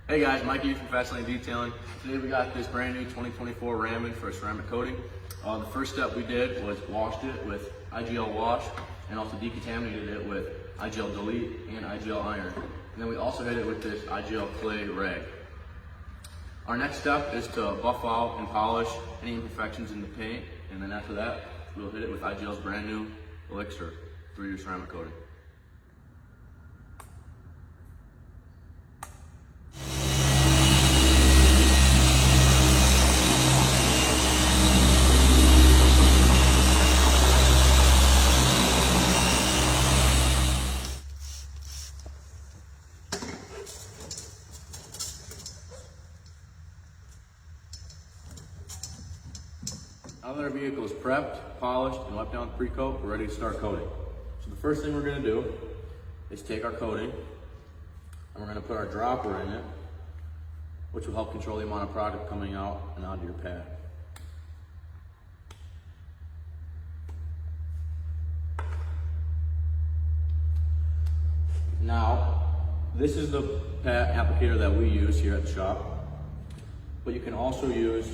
Hey guys, Mike here from Kövess Detailing. Today we got this brand new 2024 Ram for a ceramic coating. The first step we did was washed it with IGL Wash and also decontaminated it with IGL Delete and IGL Iron. And then we also hit it with this IGL Clay Rag. Our next step is to buff out and polish any imperfections in the paint, and then after that we'll hit it with IGL's brand new Elixir 3-year ceramic coating. Now that our vehicle is prepped, polished, and wiped down with pre-coat, we're ready to start coating. So the first thing we're going to do is take our coating and we're going to put our dropper in it, which will help control the amount of product coming out and onto your pad. Now, this is the pad applicator that we use here at the shop, but you can also use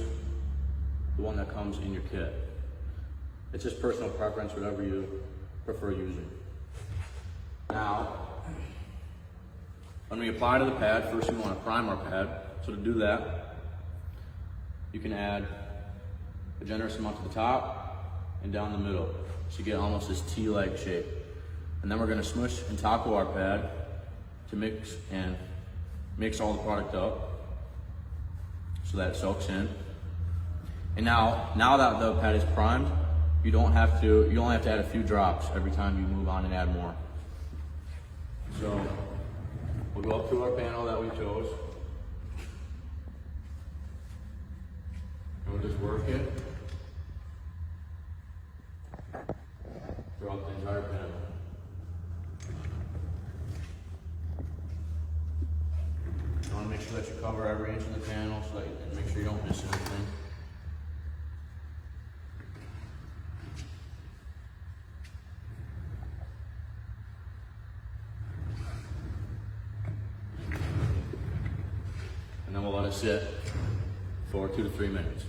the one that comes in your kit. It's just personal preference, whatever you prefer using. Now, when we apply to the pad, first we want to prime our pad. So to do that, you can add a generous amount to the top and down the middle, so you get almost this T-like shape. And then we're going to smush and taco our pad to mix all the product up so that it soaks in. And now that the pad is primed, you only have to add a few drops every time you move on and add more. So we'll go up to our panel that we chose, and we'll just work it throughout the entire panel. You want to make sure that you cover every inch of the panel so that and make sure you don't miss anything. And then we'll let it sit for 2 to 3 minutes.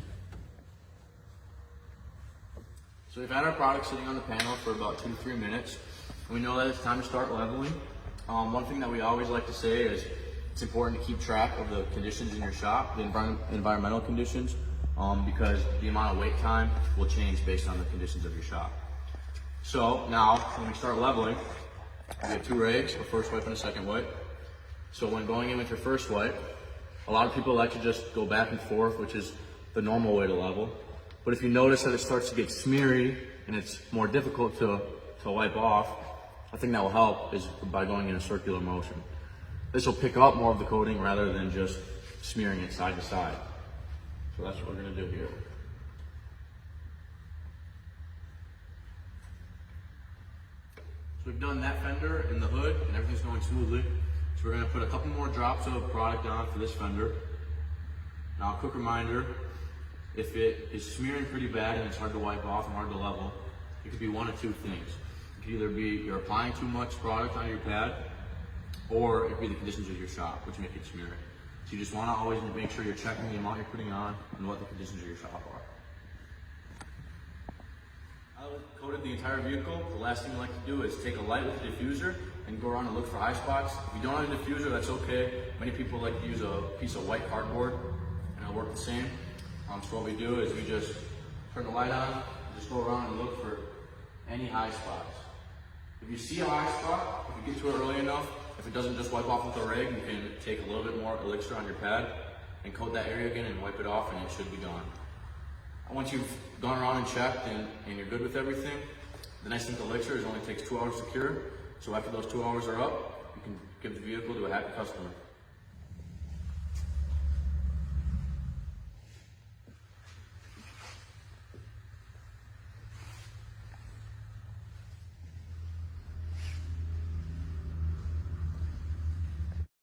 So we've had our product sitting on the panel for about 2 to 3 minutes. We know that it's time to start leveling. One thing that we always like to say is it's important to keep track of the conditions in your shop, the environmental conditions, because the amount of wait time will change based on the conditions of your shop. So now, when we start leveling, we have 2 rags, a first wipe and a second wipe. So when going in with your first wipe, a lot of people like to just go back and forth, which is the normal way to level. But if you notice that it starts to get smeary and it's more difficult to wipe off, I think that will help is by going in a circular motion. This will pick up more of the coating rather than just smearing it side to side. So that's what we're going to do here. So we've done that fender and the hood and everything's going smoothly. So we're going to put a couple more drops of product on for this fender. Now a quick reminder, if it is smearing pretty bad and it's hard to wipe off and hard to level, it could be one of 2 things. It could either be you're applying too much product on your pad, or it could be the conditions of your shop, which make it smeary. So you just want to always make sure you're checking the amount you're putting on and what the conditions of your shop are. Now that we've coated the entire vehicle, the last thing we like to do is take a light with a diffuser and go around and look for high spots. If you don't have a diffuser, that's okay. Many people like to use a piece of white cardboard and it'll work the same. So what we do is we just turn the light on, just go around and look for any high spots. If you see a high spot, if you get to it early enough, if it doesn't just wipe off with a rag, you can take a little bit more Elixir on your pad and coat that area again and wipe it off and it should be gone. Once you've gone around and checked and you're good with everything, the nice thing with Elixir is it only takes 2 hours to cure. So after those 2 hours are up, you can give the vehicle to a happy customer.